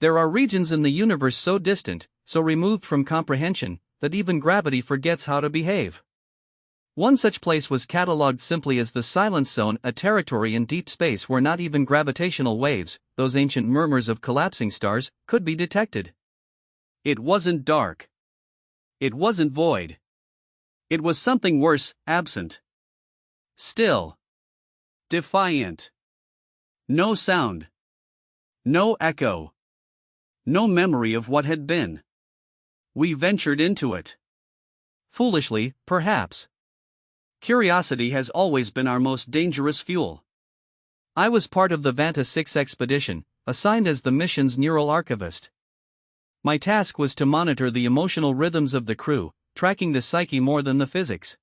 There are regions in the universe so distant, so removed from comprehension, that even gravity forgets how to behave. One such place was catalogued simply as the silence zone, a territory in deep space where not even gravitational waves, those ancient murmurs of collapsing stars, could be detected. It wasn't dark. It wasn't void. It was something worse, absent. Still. Defiant. No sound. No echo. No memory of what had been. We ventured into it. Foolishly, perhaps. Curiosity has always been our most dangerous fuel. I was part of the Vanta 6 expedition, assigned as the mission's neural archivist. My task was to monitor the emotional rhythms of the crew, tracking the psyche more than the physics.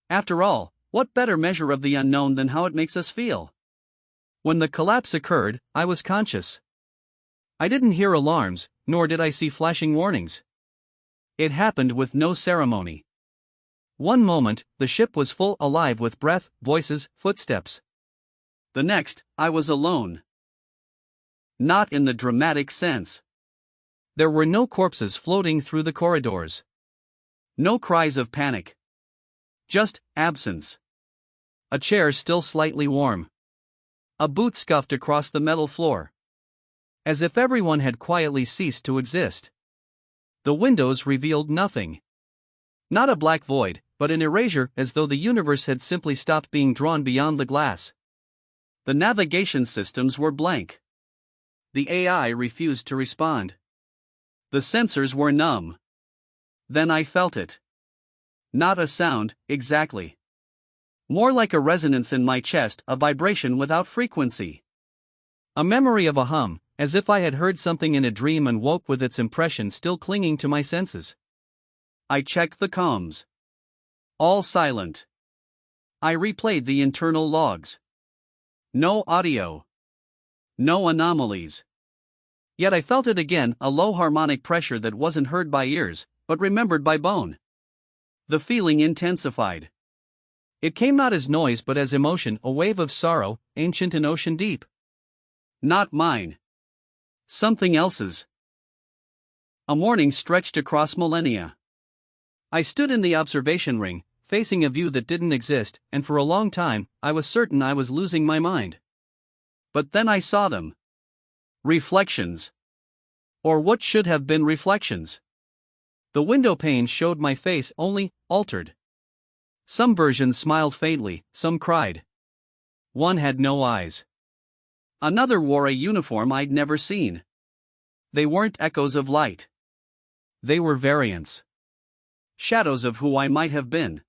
After all, what better measure of the unknown than how it makes us feel? When the collapse occurred, I was conscious. I didn't hear alarms, nor did I see flashing warnings. It happened with no ceremony. One moment, the ship was full alive with breath, voices, footsteps. The next, I was alone. Not in the dramatic sense. There were no corpses floating through the corridors. No cries of panic. Just absence. A chair still slightly warm. A boot scuffed across the metal floor. As if everyone had quietly ceased to exist. The windows revealed nothing. Not a black void, but an erasure, as though the universe had simply stopped being drawn beyond the glass. The navigation systems were blank. The AI refused to respond. The sensors were numb. Then I felt it. Not a sound, exactly. More like a resonance in my chest, a vibration without frequency. A memory of a hum, as if I had heard something in a dream and woke with its impression still clinging to my senses. I checked the comms. All silent. I replayed the internal logs. No audio. No anomalies. Yet I felt it again, a low harmonic pressure that wasn't heard by ears, but remembered by bone. The feeling intensified. It came not as noise but as emotion, a wave of sorrow, ancient and ocean deep. Not mine. Something else's. A morning stretched across millennia. I stood in the observation ring, facing a view that didn't exist, and for a long time, I was certain I was losing my mind. But then I saw them. Reflections. Or what should have been reflections. The window pane showed my face only, altered. Some versions smiled faintly, some cried. One had no eyes. Another wore a uniform I'd never seen. They weren't echoes of light. They were variants. Shadows of who I might have been.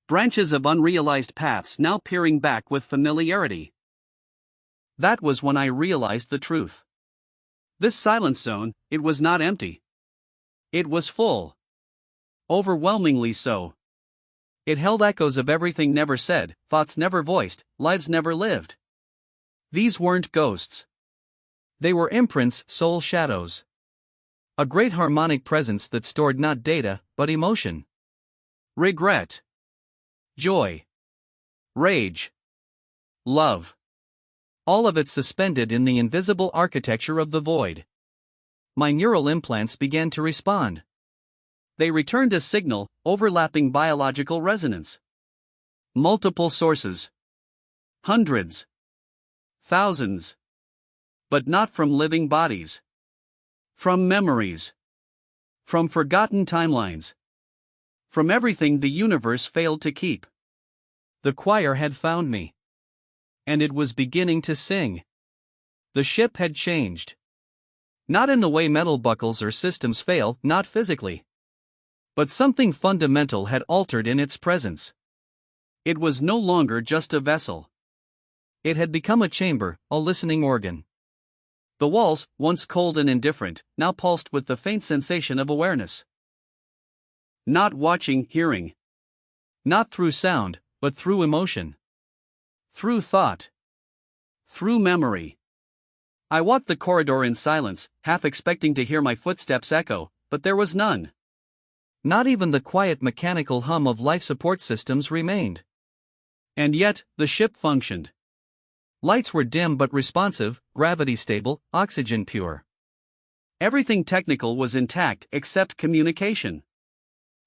Branches of unrealized paths now peering back with familiarity. That was when I realized the truth. This silence zone, it was not empty. It was full. Overwhelmingly so. It held echoes of everything never said, thoughts never voiced, lives never lived. These weren't ghosts. They were imprints, soul shadows. A great harmonic presence that stored not data, but emotion. Regret. Joy. Rage. Love. All of it suspended in the invisible architecture of the void. My neural implants began to respond. They returned a signal, overlapping biological resonance. Multiple sources. Hundreds. Thousands. But not from living bodies. From memories. From forgotten timelines. From everything the universe failed to keep. The choir had found me. And it was beginning to sing. The ship had changed. Not in the way metal buckles or systems fail, not physically. But something fundamental had altered in its presence. It was no longer just a vessel. It had become a chamber, a listening organ. The walls, once cold and indifferent, now pulsed with the faint sensation of awareness. Not watching, hearing. Not through sound, but through emotion. Through thought. Through memory. I walked the corridor in silence, half expecting to hear my footsteps echo, but there was none. Not even the quiet mechanical hum of life support systems remained. And yet, the ship functioned. Lights were dim but responsive, gravity stable, oxygen pure. Everything technical was intact except communication.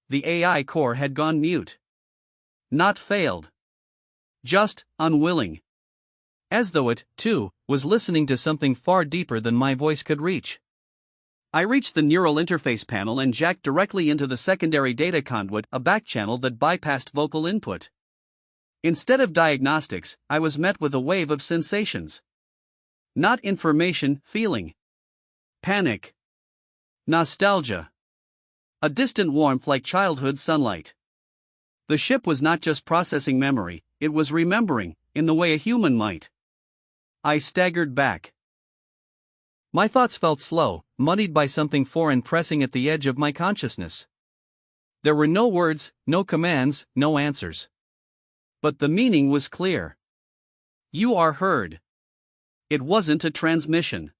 The AI core had gone mute. Not failed. Just unwilling. As though it, too, was listening to something far deeper than my voice could reach. I reached the neural interface panel and jacked directly into the secondary data conduit, a backchannel that bypassed vocal input. Instead of diagnostics, I was met with a wave of sensations. Not information, feeling. Panic. Nostalgia. A distant warmth like childhood sunlight. The ship was not just processing memory, it was remembering, in the way a human might. I staggered back. My thoughts felt slow, muddied by something foreign pressing at the edge of my consciousness. There were no words, no commands, no answers. But the meaning was clear. You are heard. It wasn't a transmission.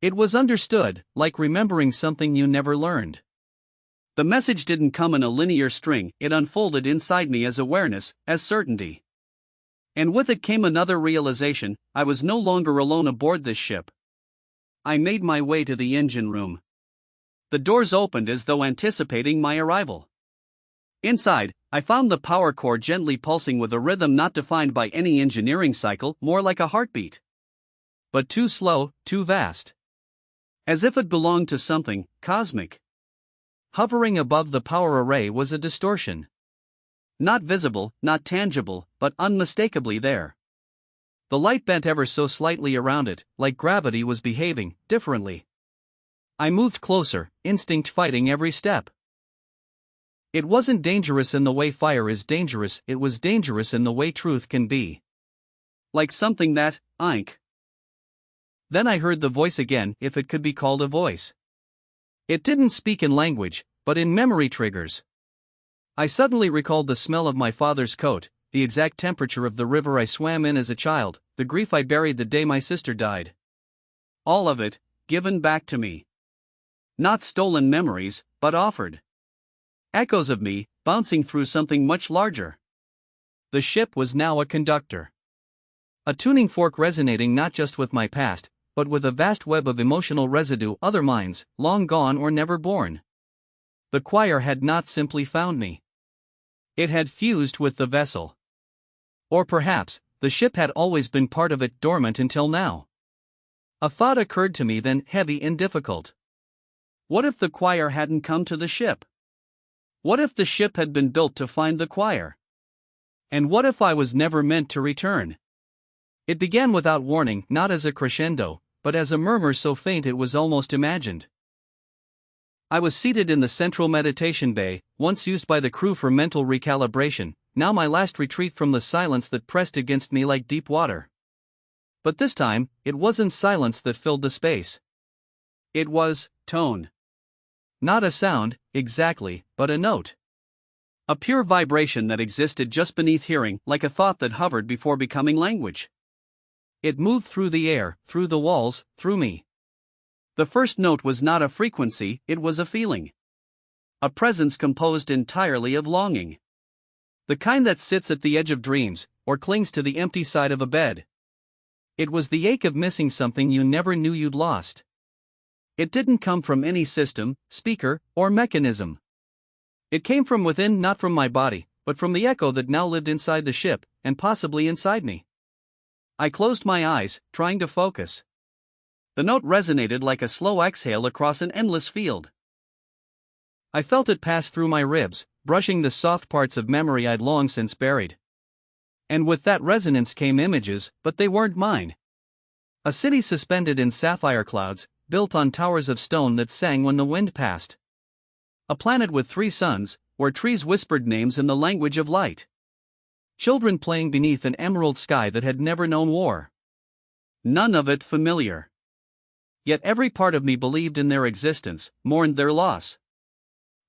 It was understood, like remembering something you never learned. The message didn't come in a linear string, it unfolded inside me as awareness, as certainty. And with it came another realization: I was no longer alone aboard this ship. I made my way to the engine room. The doors opened as though anticipating my arrival. Inside, I found the power core gently pulsing with a rhythm not defined by any engineering cycle, more like a heartbeat. But too slow, too vast. As if it belonged to something cosmic. Hovering above the power array was a distortion. Not visible, not tangible, but unmistakably there. The light bent ever so slightly around it, like gravity was behaving differently. I moved closer, instinct fighting every step. It wasn't dangerous in the way fire is dangerous, it was dangerous in the way truth can be. Like something that, Ink. Then I heard the voice again, if it could be called a voice. It didn't speak in language, but in memory triggers. I suddenly recalled the smell of my father's coat, the exact temperature of the river I swam in as a child, the grief I buried the day my sister died. All of it, given back to me. Not stolen memories, but offered. Echoes of me, bouncing through something much larger. The ship was now a conductor. A tuning fork resonating not just with my past, but with a vast web of emotional residue, other minds, long gone or never born. The choir had not simply found me. It had fused with the vessel. Or perhaps, the ship had always been part of it, dormant until now. A thought occurred to me then, heavy and difficult. What if the choir hadn't come to the ship? What if the ship had been built to find the choir? And what if I was never meant to return? It began without warning, not as a crescendo, but as a murmur so faint it was almost imagined. I was seated in the central meditation bay, once used by the crew for mental recalibration, now my last retreat from the silence that pressed against me like deep water. But this time, it wasn't silence that filled the space. It was tone. Not a sound, exactly, but a note. A pure vibration that existed just beneath hearing, like a thought that hovered before becoming language. It moved through the air, through the walls, through me. The first note was not a frequency, it was a feeling. A presence composed entirely of longing. The kind that sits at the edge of dreams, or clings to the empty side of a bed. It was the ache of missing something you never knew you'd lost. It didn't come from any system, speaker, or mechanism. It came from within, not from my body, but from the echo that now lived inside the ship, and possibly inside me. I closed my eyes, trying to focus. The note resonated like a slow exhale across an endless field. I felt it pass through my ribs, brushing the soft parts of memory I'd long since buried. And with that resonance came images, but they weren't mine. A city suspended in sapphire clouds, built on towers of stone that sang when the wind passed. A planet with 3 suns, where trees whispered names in the language of light. Children playing beneath an emerald sky that had never known war. None of it familiar. Yet every part of me believed in their existence, mourned their loss.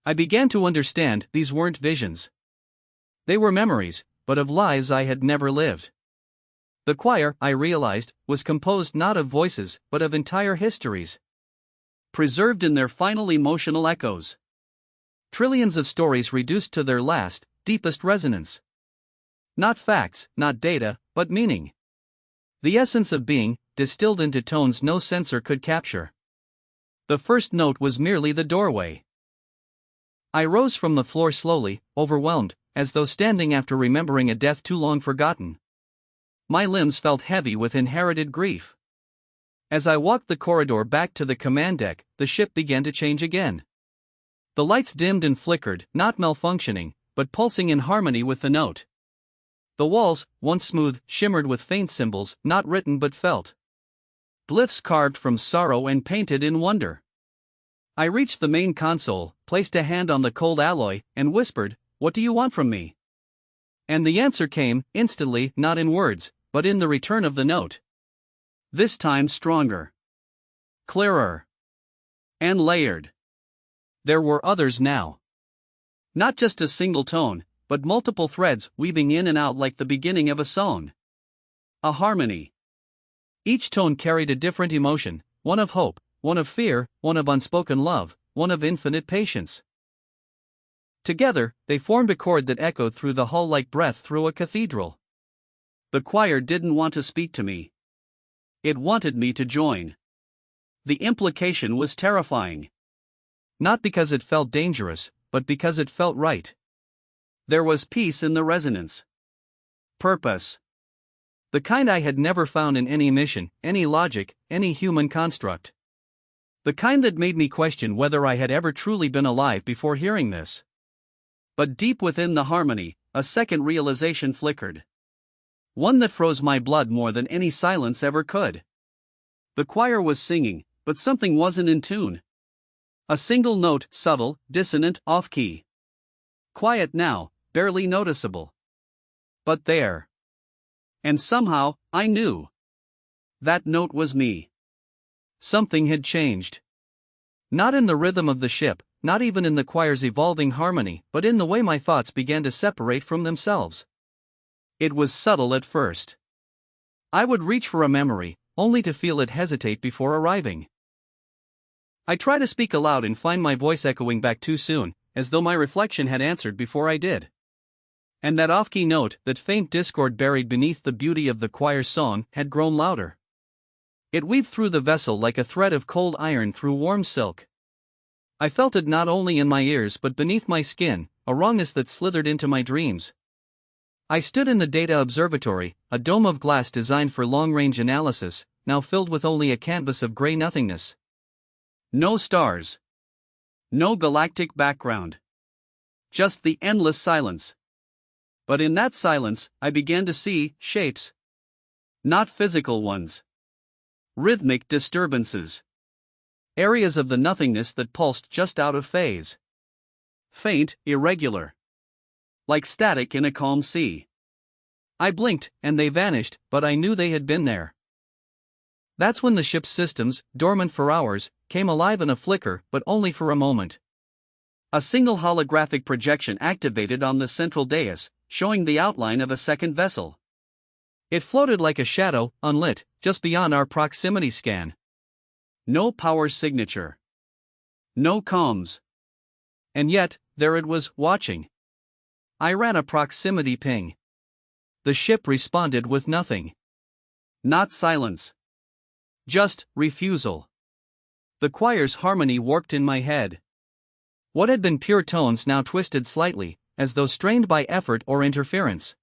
I began to understand these weren't visions. They were memories, but of lives I had never lived. The choir, I realized, was composed not of voices, but of entire histories. Preserved in their final emotional echoes. Trillions of stories reduced to their last, deepest resonance. Not facts, not data, but meaning. The essence of being, distilled into tones no censor could capture. The first note was merely the doorway. I rose from the floor slowly, overwhelmed, as though standing after remembering a death too long forgotten. My limbs felt heavy with inherited grief. As I walked the corridor back to the command deck, the ship began to change again. The lights dimmed and flickered, not malfunctioning, but pulsing in harmony with the note. The walls, once smooth, shimmered with faint symbols, not written but felt. Glyphs carved from sorrow and painted in wonder. I reached the main console, placed a hand on the cold alloy, and whispered, "What do you want from me?" And the answer came, instantly, not in words, but in the return of the note. This time stronger, clearer, and layered. There were others now. Not just a single tone, but multiple threads weaving in and out like the beginning of a song. A harmony. Each tone carried a different emotion, one of hope, one of fear, one of unspoken love, one of infinite patience. Together, they formed a chord that echoed through the hull like breath through a cathedral. The choir didn't want to speak to me. It wanted me to join. The implication was terrifying. Not because it felt dangerous, but because it felt right. There was peace in the resonance. Purpose. The kind I had never found in any mission, any logic, any human construct. The kind that made me question whether I had ever truly been alive before hearing this. But deep within the harmony, a second realization flickered. One that froze my blood more than any silence ever could. The choir was singing, but something wasn't in tune. A single note, subtle, dissonant, off-key. Quiet now, barely noticeable. But there. And somehow, I knew. That note was me. Something had changed. Not in the rhythm of the ship, not even in the choir's evolving harmony, but in the way my thoughts began to separate from themselves. It was subtle at first. I would reach for a memory, only to feel it hesitate before arriving. I try to speak aloud and find my voice echoing back too soon, as though my reflection had answered before I did. And that off-key note, that faint discord buried beneath the beauty of the choir's song, had grown louder. It weaved through the vessel like a thread of cold iron through warm silk. I felt it not only in my ears but beneath my skin, a wrongness that slithered into my dreams. I stood in the data observatory, a dome of glass designed for long-range analysis, now filled with only a canvas of gray nothingness. No stars. No galactic background. Just the endless silence. But in that silence, I began to see shapes. Not physical ones. Rhythmic disturbances. Areas of the nothingness that pulsed just out of phase. Faint, irregular. Like static in a calm sea. I blinked, and they vanished, but I knew they had been there. That's when the ship's systems, dormant for hours, came alive in a flicker, but only for a moment. A single holographic projection activated on the central dais, showing the outline of a second vessel. It floated like a shadow, unlit, just beyond our proximity scan. No power signature. No comms. And yet, there it was, watching. I ran a proximity ping. The ship responded with nothing. Not silence. Just refusal. The choir's harmony warped in my head. What had been pure tones now twisted slightly, as though strained by effort or interference.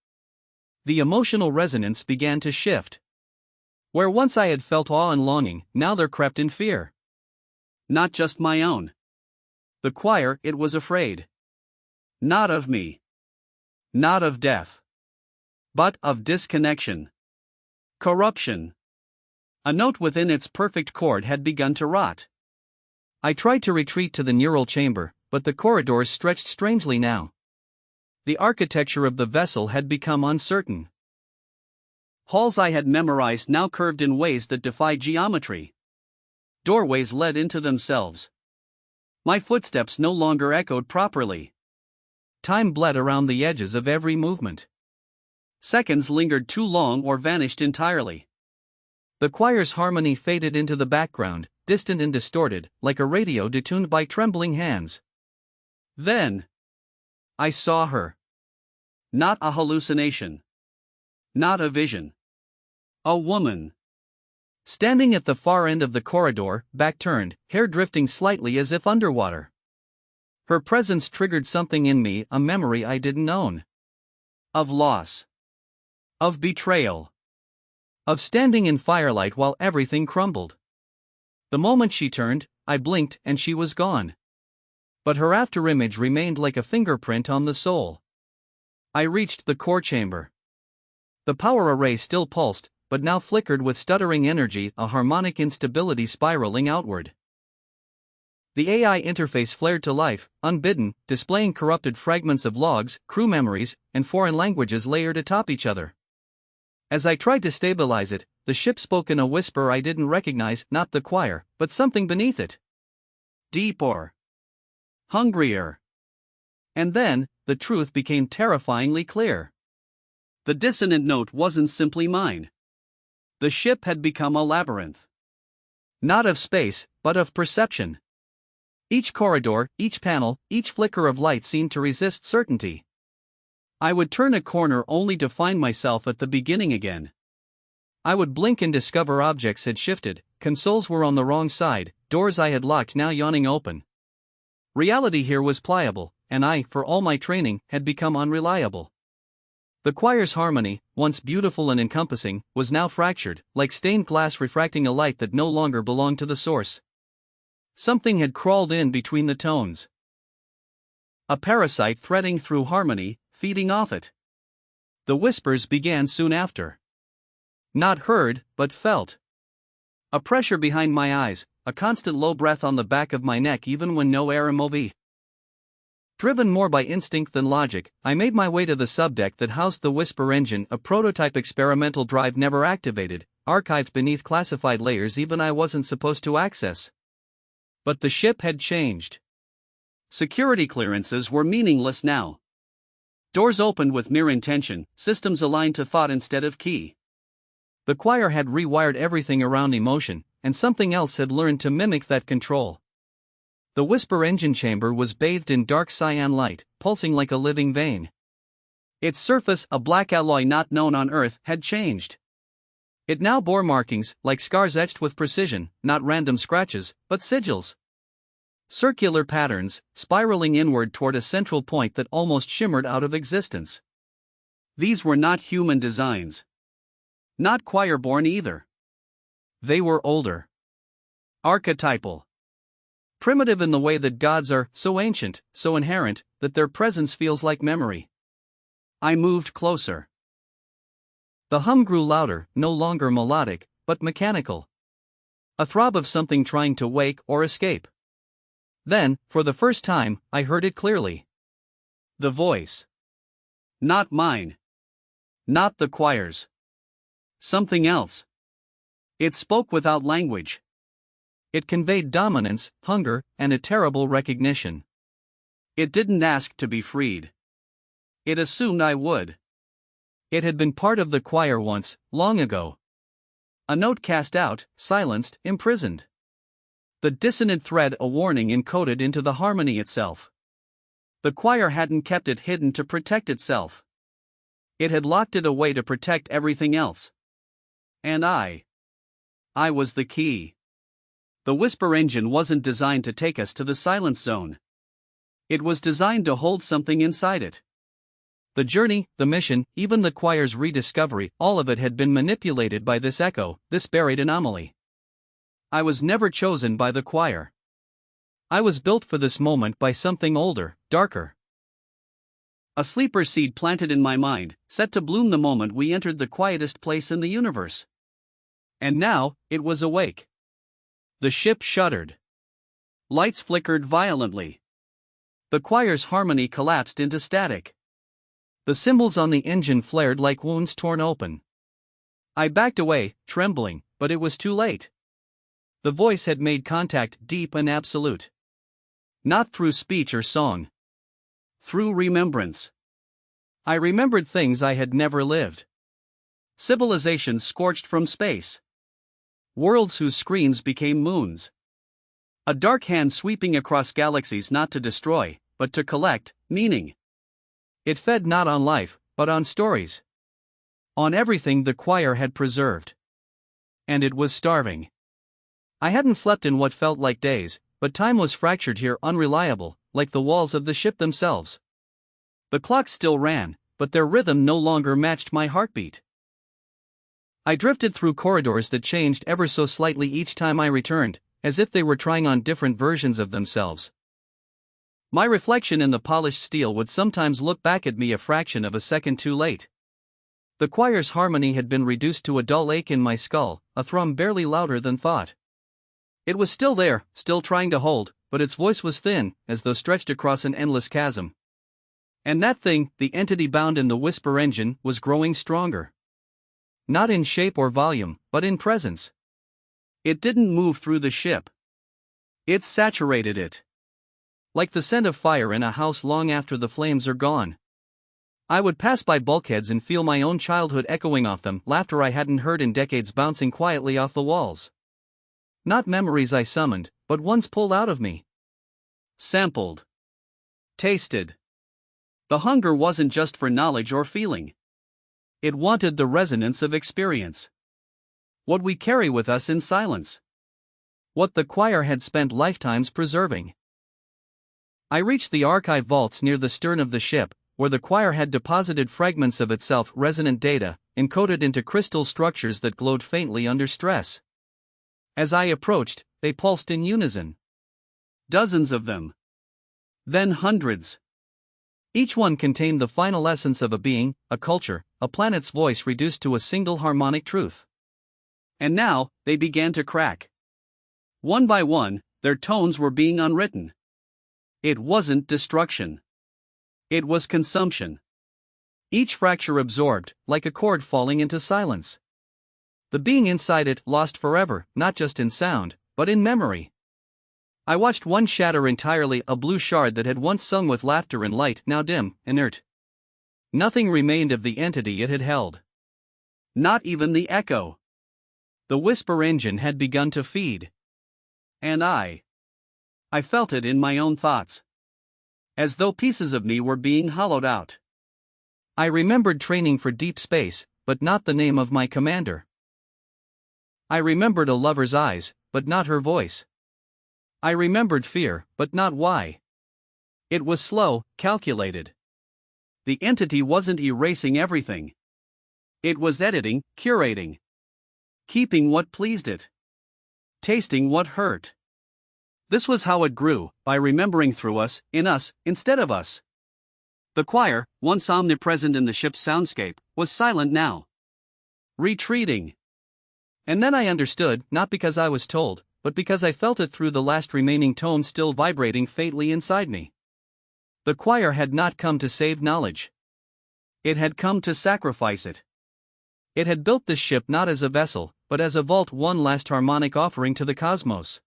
The emotional resonance began to shift. Where once I had felt awe and longing, now there crept in fear. Not just my own. The choir, it was afraid. Not of me. Not of death. But of disconnection. Corruption. A note within its perfect chord had begun to rot. I tried to retreat to the neural chamber, but the corridors stretched strangely now. The architecture of the vessel had become uncertain. Halls I had memorized now curved in ways that defied geometry. Doorways led into themselves. My footsteps no longer echoed properly. Time bled around the edges of every movement. Seconds lingered too long or vanished entirely. The choir's harmony faded into the background, distant and distorted, like a radio detuned by trembling hands. Then I saw her. Not a hallucination. Not a vision. A woman. standing at the far end of the corridor, back turned, hair drifting slightly as if underwater. Her presence triggered something in me, a memory I didn't own. Of loss. Of betrayal. Of standing in firelight while everything crumbled. The moment she turned, I blinked and she was gone. But her afterimage remained like a fingerprint on the soul. I reached the core chamber. The power array still pulsed, but now flickered with stuttering energy, a harmonic instability spiraling outward. The AI interface flared to life, unbidden, displaying corrupted fragments of logs, crew memories, and foreign languages layered atop each other. As I tried to stabilize it, the ship spoke in a whisper I didn't recognize, not the choir, but something beneath it. Deeper. Hungrier. And then, the truth became terrifyingly clear. The dissonant note wasn't simply mine. The ship had become a labyrinth. Not of space, but of perception. Each corridor, each panel, each flicker of light seemed to resist certainty. I would turn a corner only to find myself at the beginning again. I would blink and discover objects had shifted, consoles were on the wrong side, doors I had locked now yawning open. Reality here was pliable, and I, for all my training, had become unreliable. The choir's harmony, once beautiful and encompassing, was now fractured, like stained glass refracting a light that no longer belonged to the source. Something had crawled in between the tones. A parasite threading through harmony, feeding off it. The whispers began soon after. Not heard, but felt. A pressure behind my eyes, a constant low breath on the back of my neck even when no air moved. Driven more by instinct than logic, I made my way to the subdeck that housed the Whisper engine, a prototype experimental drive never activated, archived beneath classified layers even I wasn't supposed to access. But the ship had changed. Security clearances were meaningless now. Doors opened with mere intention, systems aligned to thought instead of key. The choir had rewired everything around emotion, and something else had learned to mimic that control. The Whisper engine chamber was bathed in dark cyan light, pulsing like a living vein. Its surface, a black alloy not known on Earth, had changed. It now bore markings, like scars etched with precision, not random scratches, but sigils. Circular patterns, spiraling inward toward a central point that almost shimmered out of existence. These were not human designs. Not choir-born either. They were older. Archetypal. Primitive in the way that gods are, so ancient, so inherent, that their presence feels like memory. I moved closer. The hum grew louder, no longer melodic, but mechanical. A throb of something trying to wake or escape. Then, for the first time, I heard it clearly. The voice. Not mine. Not the choir's. Something else. It spoke without language. It conveyed dominance, hunger, and a terrible recognition. It didn't ask to be freed. It assumed I would. It had been part of the choir once, long ago. A note cast out, silenced, imprisoned. The dissonant thread, a warning encoded into the harmony itself. The choir hadn't kept it hidden to protect itself. It had locked it away to protect everything else. And I was the key. The Whisper engine wasn't designed to take us to the silence zone. It was designed to hold something inside it. The journey, the mission, even the choir's rediscovery, all of it had been manipulated by this echo, this buried anomaly. I was never chosen by the choir. I was built for this moment by something older, darker. A sleeper seed planted in my mind, set to bloom the moment we entered the quietest place in the universe. And now, it was awake. The ship shuddered. Lights flickered violently. The choir's harmony collapsed into static. The symbols on the engine flared like wounds torn open. I backed away, trembling, but it was too late. The voice had made contact, deep and absolute. Not through speech or song. Through remembrance. I remembered things I had never lived. Civilizations scorched from space. Worlds whose screams became moons. A dark hand sweeping across galaxies not to destroy, but to collect meaning. It fed not on life, but on stories. On everything the choir had preserved. And it was starving. I hadn't slept in what felt like days, but time was fractured here, unreliable, like the walls of the ship themselves. The clocks still ran, but their rhythm no longer matched my heartbeat. I drifted through corridors that changed ever so slightly each time I returned, as if they were trying on different versions of themselves. My reflection in the polished steel would sometimes look back at me a fraction of a second too late. The choir's harmony had been reduced to a dull ache in my skull, a thrum barely louder than thought. It was still there, still trying to hold, but its voice was thin, as though stretched across an endless chasm. And that thing, the entity bound in the whisper engine, was growing stronger. Not in shape or volume, but in presence. It didn't move through the ship. It saturated it. Like the scent of fire in a house long after the flames are gone. I would pass by bulkheads and feel my own childhood echoing off them, laughter I hadn't heard in decades bouncing quietly off the walls. Not memories I summoned, but ones pulled out of me. Sampled. Tasted. The hunger wasn't just for knowledge or feeling. It wanted the resonance of experience. What we carry with us in silence. What the choir had spent lifetimes preserving. I reached the archive vaults near the stern of the ship, where the choir had deposited fragments of itself, resonant data, encoded into crystal structures that glowed faintly under stress. As I approached, they pulsed in unison. Dozens of them. Then hundreds. Each one contained the final essence of a being, a culture, a planet's voice reduced to a single harmonic truth. And now, they began to crack. One by one, their tones were being unwritten. It wasn't destruction. It was consumption. Each fracture absorbed, like a chord falling into silence. The being inside it lost forever, not just in sound, but in memory. I watched one shatter entirely, a blue shard that had once sung with laughter and light, now dim, inert. Nothing remained of the entity it had held. Not even the echo. The whisper engine had begun to feed. And I felt it in my own thoughts. As though pieces of me were being hollowed out. I remembered training for deep space, but not the name of my commander. I remembered a lover's eyes, but not her voice. I remembered fear, but not why. It was slow, calculated. The entity wasn't erasing everything. It was editing, curating. Keeping what pleased it. Tasting what hurt. This was how it grew, by remembering through us, in us, instead of us. The choir, once omnipresent in the ship's soundscape, was silent now. Retreating. And then I understood, not because I was told, but because I felt it through the last remaining tone still vibrating faintly inside me. The choir had not come to save knowledge. It had come to sacrifice it. It had built this ship not as a vessel, but as a vault, one last harmonic offering to the cosmos.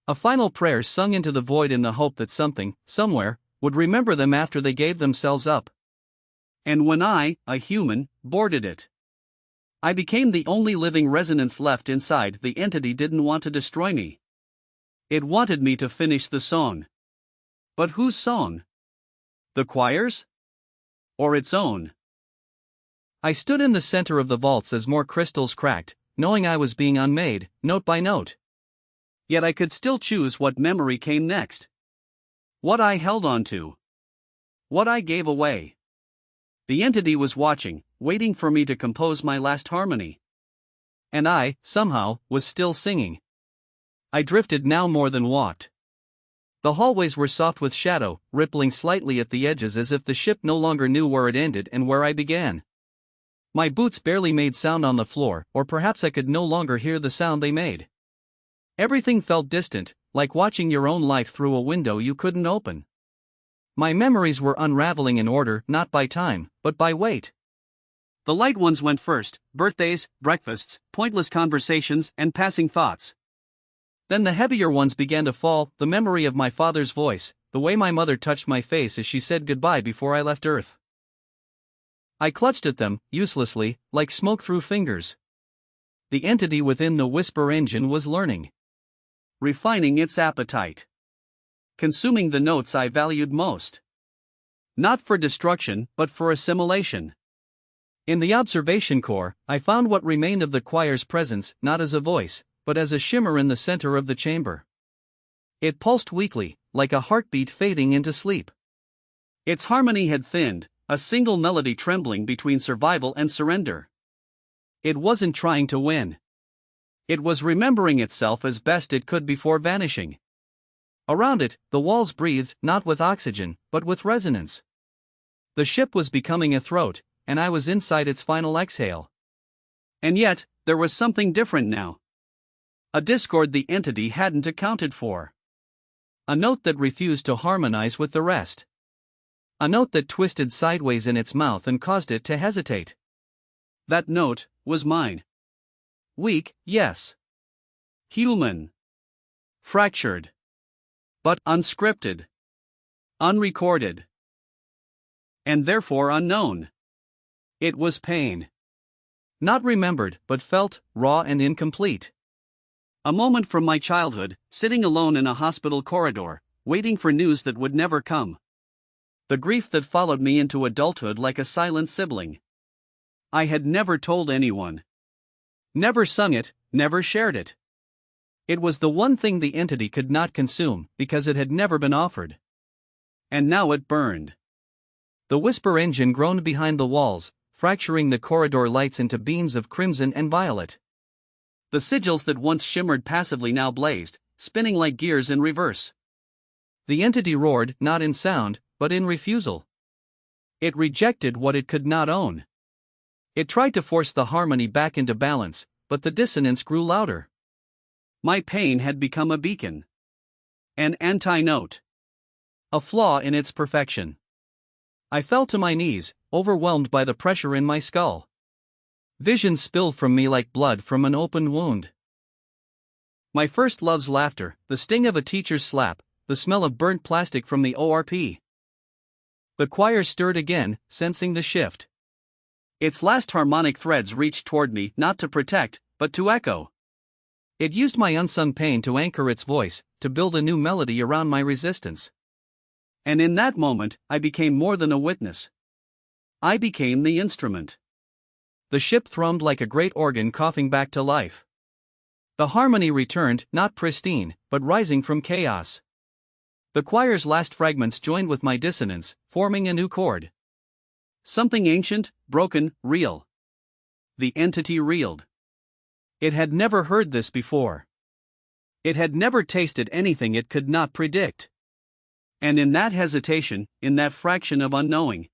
A final prayer sung into the void in the hope that something, somewhere, would remember them after they gave themselves up. And when I, a human, boarded it, I became the only living resonance left inside. The entity didn't want to destroy me. It wanted me to finish the song. But whose song? The choir's? Or its own? I stood in the center of the vaults as more crystals cracked, knowing I was being unmade, note by note. Yet I could still choose what memory came next. What I held on to. What I gave away. The entity was watching, waiting for me to compose my last harmony. And I, somehow, was still singing. I drifted now more than walked. The hallways were soft with shadow, rippling slightly at the edges as if the ship no longer knew where it ended and where I began. My boots barely made sound on the floor, or perhaps I could no longer hear the sound they made. Everything felt distant, like watching your own life through a window you couldn't open. My memories were unraveling in order, not by time, but by weight. The light ones went first: birthdays, breakfasts, pointless conversations, and passing thoughts. Then the heavier ones began to fall: the memory of my father's voice, the way my mother touched my face as she said goodbye before I left Earth. I clutched at them, uselessly, like smoke through fingers. The entity within the whisper engine was learning. Refining its appetite. Consuming the notes I valued most. Not for destruction, but for assimilation. In the observation core, I found what remained of the choir's presence not as a voice, but as a shimmer in the center of the chamber. It pulsed weakly, like a heartbeat fading into sleep. Its harmony had thinned, a single melody trembling between survival and surrender. It wasn't trying to win. It was remembering itself as best it could before vanishing. Around it, the walls breathed not with oxygen, but with resonance. The ship was becoming a throat, and I was inside its final exhale. And yet, there was something different now. A discord the entity hadn't accounted for. A note that refused to harmonize with the rest. A note that twisted sideways in its mouth and caused it to hesitate. That note was mine. Weak, yes. Human. Fractured. But unscripted. Unrecorded. And therefore unknown. It was pain. Not remembered, but felt, raw and incomplete. A moment from my childhood, sitting alone in a hospital corridor, waiting for news that would never come. The grief that followed me into adulthood like a silent sibling. I had never told anyone. Never sung it, never shared it. It was the one thing the entity could not consume, because it had never been offered. And now it burned. The whisper engine groaned behind the walls, fracturing the corridor lights into beams of crimson and violet. The sigils that once shimmered passively now blazed, spinning like gears in reverse. The entity roared, not in sound, but in refusal. It rejected what it could not own. It tried to force the harmony back into balance, but the dissonance grew louder. My pain had become a beacon. An anti-note. A flaw in its perfection. I fell to my knees, overwhelmed by the pressure in my skull. Vision spilled from me like blood from an open wound. My first love's laughter, the sting of a teacher's slap, the smell of burnt plastic from the ORP. The choir stirred again, sensing the shift. Its last harmonic threads reached toward me not to protect, but to echo. It used my unsung pain to anchor its voice, to build a new melody around my resistance. And in that moment, I became more than a witness. I became the instrument. The ship thrummed like a great organ coughing back to life. The harmony returned, not pristine, but rising from chaos. The choir's last fragments joined with my dissonance, forming a new chord. Something ancient, broken, real. The entity reeled. It had never heard this before. It had never tasted anything it could not predict. And in that hesitation, in that fraction of unknowing,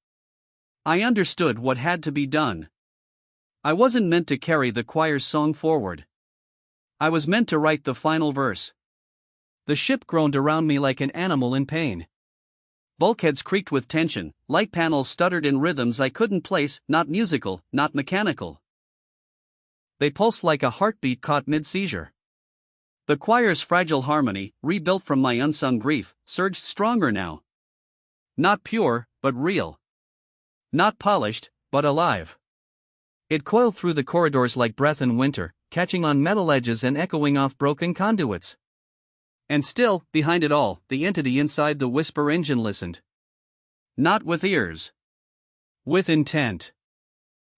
I understood what had to be done. I wasn't meant to carry the choir's song forward. I was meant to write the final verse. The ship groaned around me like an animal in pain. Bulkheads creaked with tension, light panels stuttered in rhythms I couldn't place, not musical, not mechanical. They pulsed like a heartbeat caught mid-seizure. The choir's fragile harmony, rebuilt from my unsung grief, surged stronger now. Not pure, but real. Not polished, but alive. It coiled through the corridors like breath in winter, catching on metal edges and echoing off broken conduits. And still, behind it all, the entity inside the whisper engine listened. Not with ears. With intent.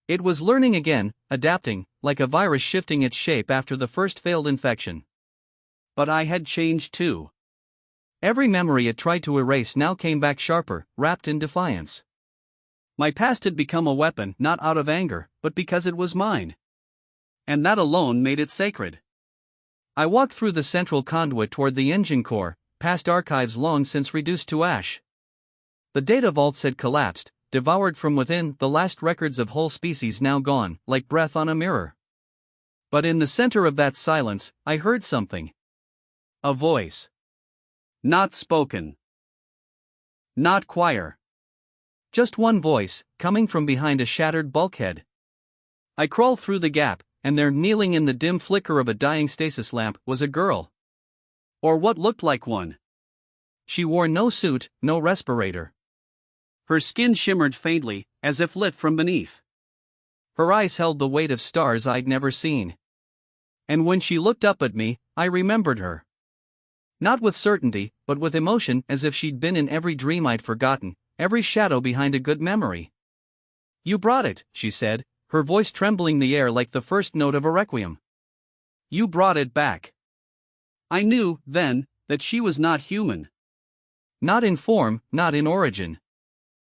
It was learning again, adapting, like a virus shifting its shape after the first failed infection. But I had changed too. Every memory it tried to erase now came back sharper, wrapped in defiance. My past had become a weapon not out of anger, but because it was mine. And that alone made it sacred. I walked through the central conduit toward the engine core, past archives long since reduced to ash. The data vaults had collapsed, devoured from within, the last records of whole species now gone, like breath on a mirror. But in the center of that silence, I heard something. A voice. Not spoken. Not choir. Just one voice, coming from behind a shattered bulkhead. I crawled through the gap, and there, kneeling in the dim flicker of a dying stasis lamp, was a girl. Or what looked like one. She wore no suit, no respirator. Her skin shimmered faintly, as if lit from beneath. Her eyes held the weight of stars I'd never seen. And when she looked up at me, I remembered her. Not with certainty, but with emotion, as if she'd been in every dream I'd forgotten, every shadow behind a good memory. You brought it, she said, her voice trembling the air like the first note of a requiem. You brought it back. I knew, then, that she was not human. Not in form, not in origin.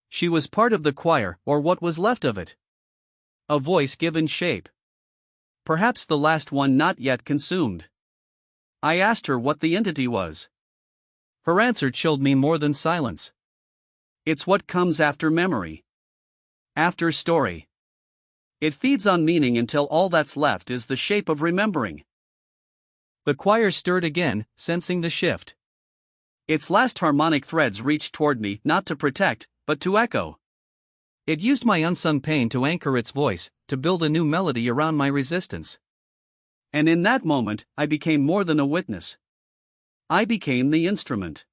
She was part of the choir, or what was left of it. A voice given shape. Perhaps the last one not yet consumed. I asked her what the entity was. Her answer chilled me more than silence. It's what comes after memory. After story. It feeds on meaning until all that's left is the shape of remembering. The choir stirred again, sensing the shift. Its last harmonic threads reached toward me not to protect, but to echo. It used my unsung pain to anchor its voice, to build a new melody around my resistance. And in that moment, I became more than a witness. I became the instrument.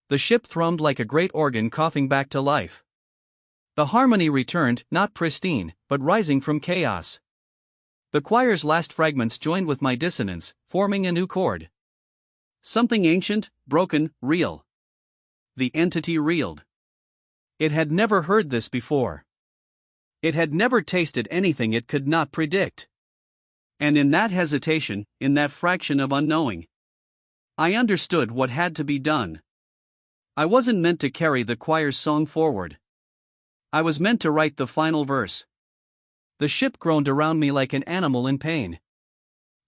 The ship thrummed like a great organ coughing back to life. The harmony returned, not pristine, but rising from chaos. The choir's last fragments joined with my dissonance, forming a new chord. Something ancient, broken, real. The entity reeled. It had never heard this before. It had never tasted anything it could not predict. And in that hesitation, in that fraction of unknowing, I understood what had to be done. I wasn't meant to carry the choir's song forward. I was meant to write the final verse. The ship groaned around me like an animal in pain.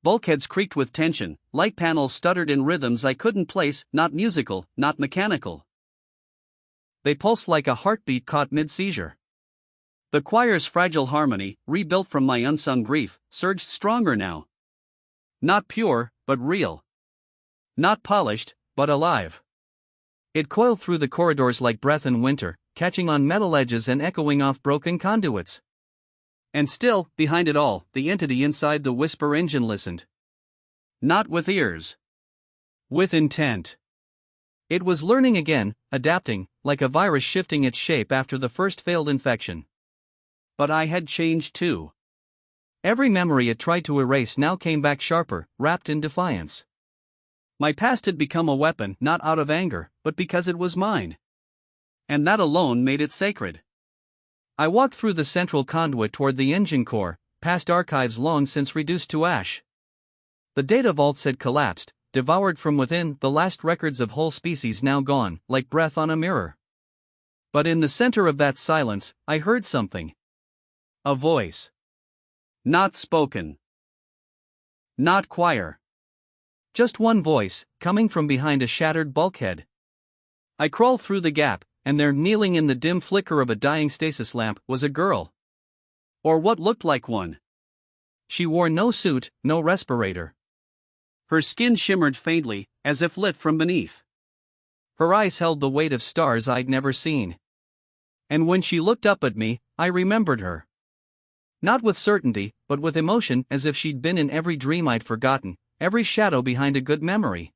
Bulkheads creaked with tension, light panels stuttered in rhythms I couldn't place, not musical, not mechanical. They pulsed like a heartbeat caught mid-seizure. The choir's fragile harmony, rebuilt from my unsung grief, surged stronger now. Not pure, but real. Not polished, but alive. It coiled through the corridors like breath in winter, catching on metal edges and echoing off broken conduits. And still, behind it all, the entity inside the whisper engine listened. Not with ears. With intent. It was learning again, adapting, like a virus shifting its shape after the first failed infection. But I had changed too. Every memory it tried to erase now came back sharper, wrapped in defiance. My past had become a weapon, not out of anger, but because it was mine. And that alone made it sacred. I walked through the central conduit toward the engine core, past archives long since reduced to ash. The data vaults had collapsed, devoured from within, the last records of whole species now gone, like breath on a mirror. But in the center of that silence, I heard something. A voice. Not spoken. Not choir. Just one voice, coming from behind a shattered bulkhead. I crawled through the gap, and there, kneeling in the dim flicker of a dying stasis lamp, was a girl. Or what looked like one. She wore no suit, no respirator. Her skin shimmered faintly, as if lit from beneath. Her eyes held the weight of stars I'd never seen. And when she looked up at me, I remembered her. Not with certainty, but with emotion, as if she'd been in every dream I'd forgotten, every shadow behind a good memory.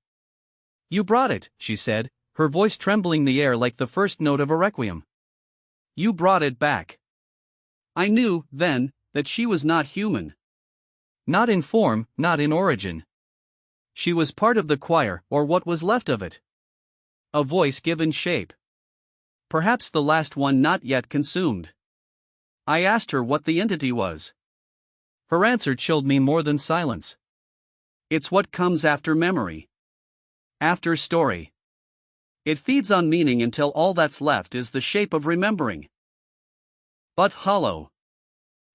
You brought it, she said, her voice trembling the air like the first note of a requiem. You brought it back. I knew, then, that she was not human. Not in form, not in origin. She was part of the choir, or what was left of it. A voice given shape. Perhaps the last one not yet consumed. I asked her what the entity was. Her answer chilled me more than silence. It's what comes after memory. After story. It feeds on meaning until all that's left is the shape of remembering. But hollow.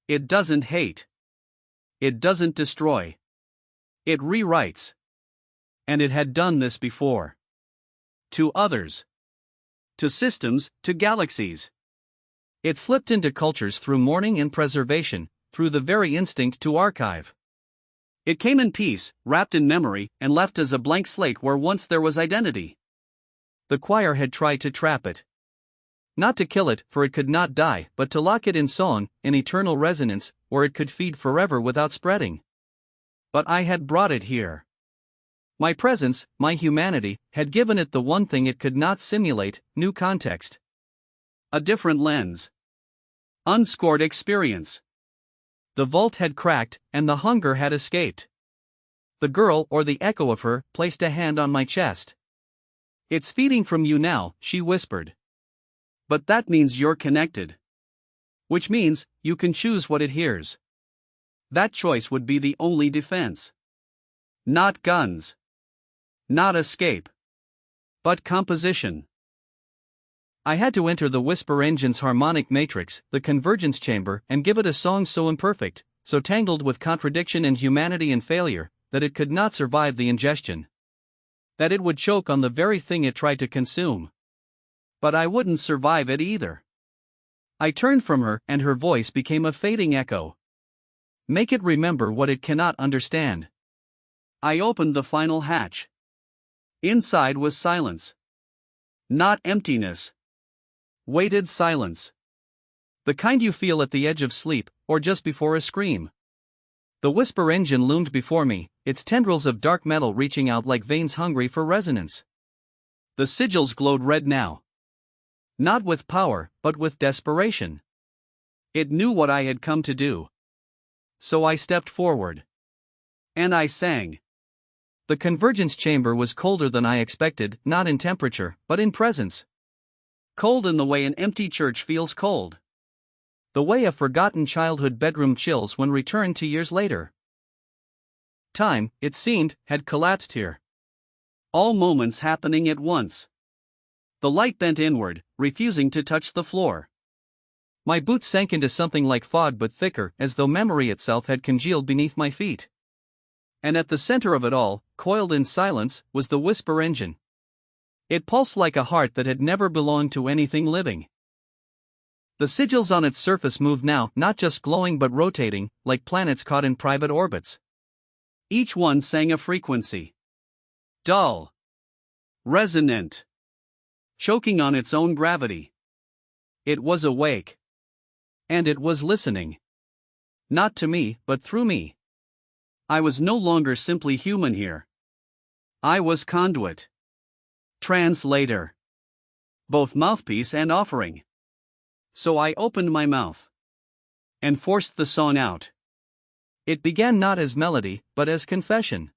It doesn't hate. It doesn't destroy. It rewrites. And it had done this before. To others. To systems, to galaxies. It slipped into cultures through mourning and preservation, through the very instinct to archive. It came in peace, wrapped in memory, and left as a blank slate where once there was identity. The choir had tried to trap it. Not to kill it, for it could not die, but to lock it in song, in eternal resonance, where it could feed forever without spreading. But I had brought it here. My presence, my humanity, had given it the one thing it could not simulate: new context. A different lens. Unscored experience. The vault had cracked, and the hunger had escaped. The girl, or the echo of her, placed a hand on my chest. It's feeding from you now, she whispered. But that means you're connected. Which means, you can choose what it hears. That choice would be the only defense. Not guns. Not escape. But composition. I had to enter the Whisper Engine's harmonic matrix, the convergence chamber, and give it a song so imperfect, so tangled with contradiction and humanity and failure, that it could not survive the ingestion. That it would choke on the very thing it tried to consume. But I wouldn't survive it either. I turned from her, and her voice became a fading echo. Make it remember what it cannot understand. I opened the final hatch. Inside was silence. Not emptiness. Weighted silence. The kind you feel at the edge of sleep, or just before a scream. The Whisper Engine loomed before me, its tendrils of dark metal reaching out like veins hungry for resonance. The sigils glowed red now. Not with power, but with desperation. It knew what I had come to do. So I stepped forward. And I sang. The convergence chamber was colder than I expected, not in temperature, but in presence. Cold in the way an empty church feels cold. The way a forgotten childhood bedroom chills when returned 2 years later. Time, it seemed, had collapsed here. All moments happening at once. The light bent inward, refusing to touch the floor. My boots sank into something like fog but thicker, as though memory itself had congealed beneath my feet. And at the center of it all, coiled in silence, was the Whisper Engine. It pulsed like a heart that had never belonged to anything living. The sigils on its surface moved now, not just glowing but rotating, like planets caught in private orbits. Each one sang a frequency. Dull. Resonant. Choking on its own gravity. It was awake. And it was listening. Not to me, but through me. I was no longer simply human here. I was conduit. Translator. Both mouthpiece and offering. So I opened my mouth. And forced the song out. It began not as melody, but as confession.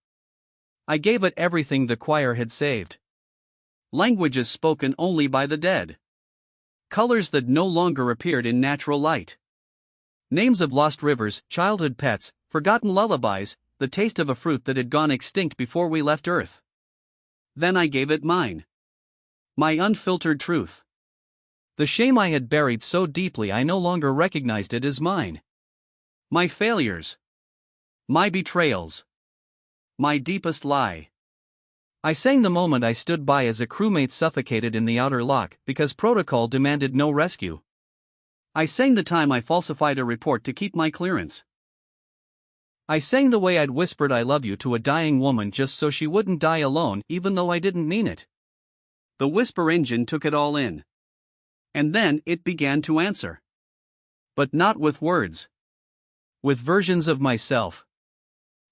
I gave it everything the choir had saved. Languages spoken only by the dead. Colors that no longer appeared in natural light. Names of lost rivers, childhood pets, forgotten lullabies, the taste of a fruit that had gone extinct before we left Earth. Then I gave it mine. My unfiltered truth. The shame I had buried so deeply I no longer recognized it as mine. My failures. My betrayals. My deepest lie. I sang the moment I stood by as a crewmate suffocated in the outer lock because protocol demanded no rescue. I sang the time I falsified a report to keep my clearance. I sang the way I'd whispered I love you to a dying woman just so she wouldn't die alone, even though I didn't mean it. The Whisper Engine took it all in. And then it began to answer. But not with words. With versions of myself.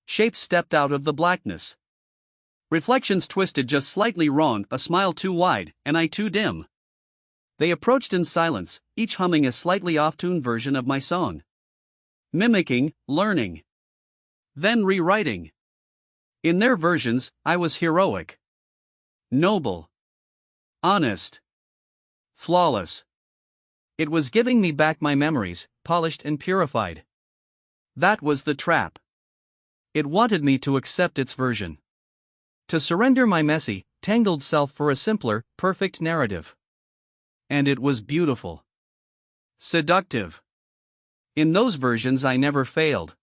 Shapes stepped out of the blackness. Reflections twisted just slightly wrong, a smile too wide, and eye too dim. They approached in silence, each humming a slightly off-tune version of my song. Mimicking, learning. Then rewriting. In their versions, I was heroic. Noble. Honest. Flawless. It was giving me back my memories, polished and purified. That was the trap. It wanted me to accept its version. To surrender my messy, tangled self for a simpler, perfect narrative. And it was beautiful. Seductive. In those versions I never failed.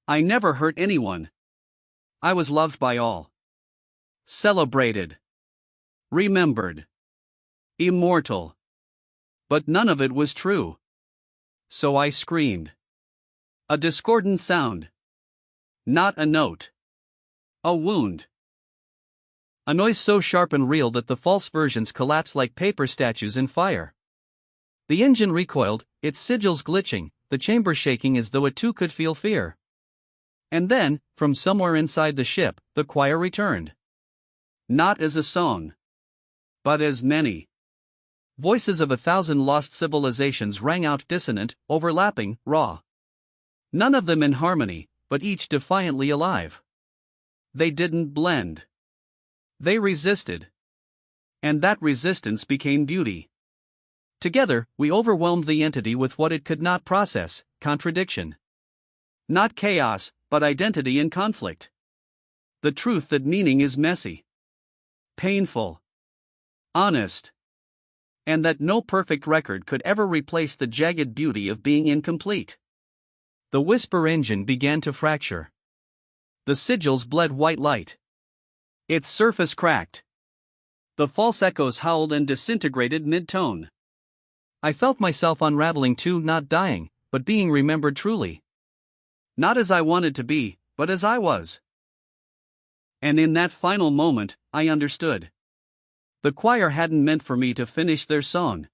I never hurt anyone. I was loved by all. Celebrated. Remembered. Immortal. But none of it was true. So I screamed. A discordant sound. Not a note. A wound. A noise so sharp and real that the false versions collapsed like paper statues in fire. The engine recoiled, its sigils glitching, the chamber shaking as though it too could feel fear. And then, from somewhere inside the ship, the choir returned. Not as a song. But as many. Voices of 1,000 lost civilizations rang out dissonant, overlapping, raw. None of them in harmony, but each defiantly alive. They didn't blend. They resisted. And that resistance became beauty. Together, we overwhelmed the entity with what it could not process: contradiction. Not chaos, but identity in conflict. The truth that meaning is messy, painful, honest, and that no perfect record could ever replace the jagged beauty of being incomplete. The whisper engine began to fracture. The sigils bled white light. Its surface cracked. The false echoes howled and disintegrated mid-tone. I felt myself unraveling too, not dying, but being remembered truly. Not as I wanted to be, but as I was. And in that final moment, I understood. The choir hadn't meant for me to finish their song.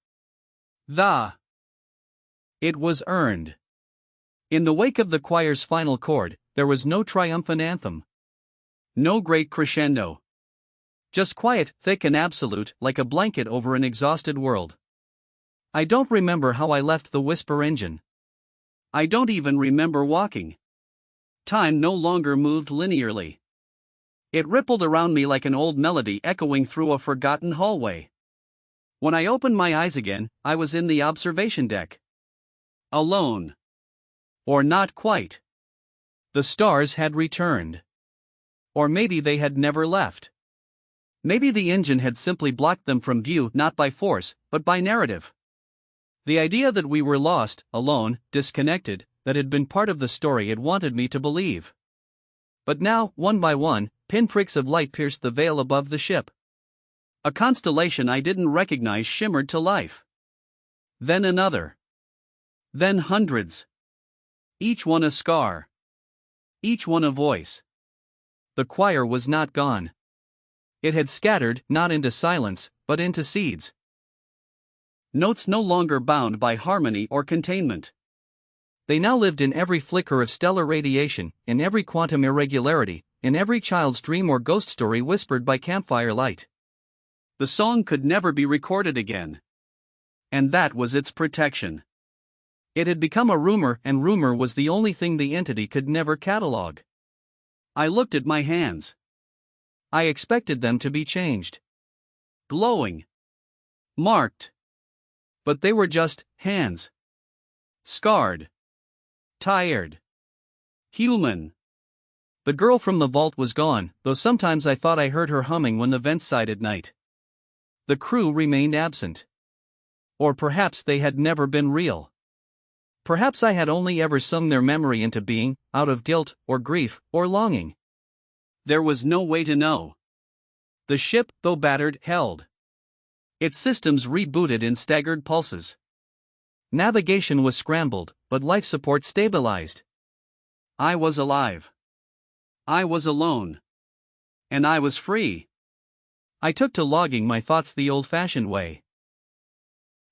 It was earned. In the wake of the choir's final chord, there was no triumphant anthem. No great crescendo. Just quiet, thick and absolute, like a blanket over an exhausted world. I don't remember how I left the whisper engine. I don't even remember walking. Time no longer moved linearly. It rippled around me like an old melody echoing through a forgotten hallway. When I opened my eyes again, I was in the observation deck. Alone. Or not quite. The stars had returned. Or maybe they had never left. Maybe the engine had simply blocked them from view, not by force, but by narrative. The idea that we were lost, alone, disconnected, that had been part of the story it wanted me to believe. But now, one by one, pinpricks of light pierced the veil above the ship. A constellation I didn't recognize shimmered to life. Then another. Then hundreds. Each one a scar. Each one a voice. The choir was not gone. It had scattered, not into silence, but into seeds. Notes no longer bound by harmony or containment. They now lived in every flicker of stellar radiation, in every quantum irregularity, in every child's dream or ghost story whispered by campfire light. The song could never be recorded again. And that was its protection. It had become a rumor, and rumor was the only thing the entity could never catalog. I looked at my hands. I expected them to be changed. Glowing. Marked. But they were just hands. Scarred. Tired. Human. The girl from the vault was gone, though sometimes I thought I heard her humming when the vents sighed at night. The crew remained absent. Or perhaps they had never been real. Perhaps I had only ever sung their memory into being, out of guilt, or grief, or longing. There was no way to know. The ship, though battered, held. Its systems rebooted in staggered pulses. Navigation was scrambled, but life support stabilized. I was alive. I was alone. And I was free. I took to logging my thoughts the old-fashioned way.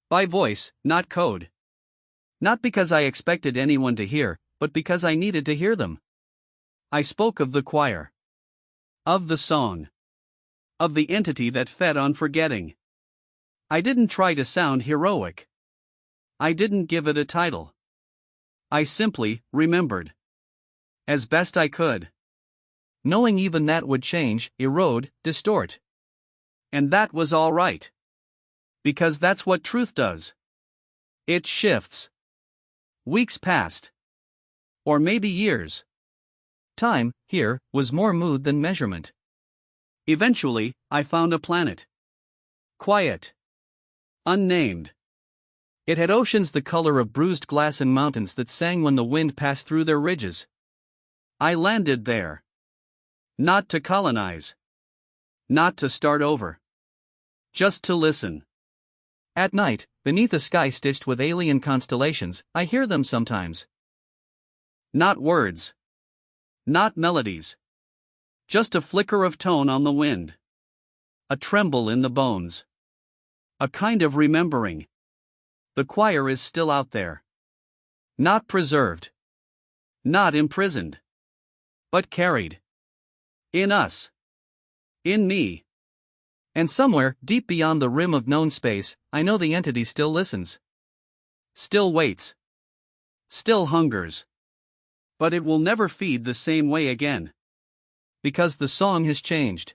By voice, not code. Not because I expected anyone to hear, but because I needed to hear them. I spoke of the choir. Of the song. Of the entity that fed on forgetting. I didn't try to sound heroic. I didn't give it a title. I simply remembered. As best I could. Knowing even that would change, erode, distort. And that was all right. Because that's what truth does. It shifts. Weeks passed. Or maybe years. Time, here, was more mood than measurement. Eventually, I found a planet. Quiet. Unnamed. It had oceans the color of bruised glass and mountains that sang when the wind passed through their ridges. I landed there. Not to colonize. Not to start over. Just to listen. At night, beneath a sky stitched with alien constellations, I hear them sometimes. Not words. Not melodies. Just a flicker of tone on the wind. A tremble in the bones. A kind of remembering. The choir is still out there. Not preserved. Not imprisoned. But carried. In us. In me. And somewhere, deep beyond the rim of known space, I know the entity still listens. Still waits. Still hungers. But it will never feed the same way again. Because the song has changed.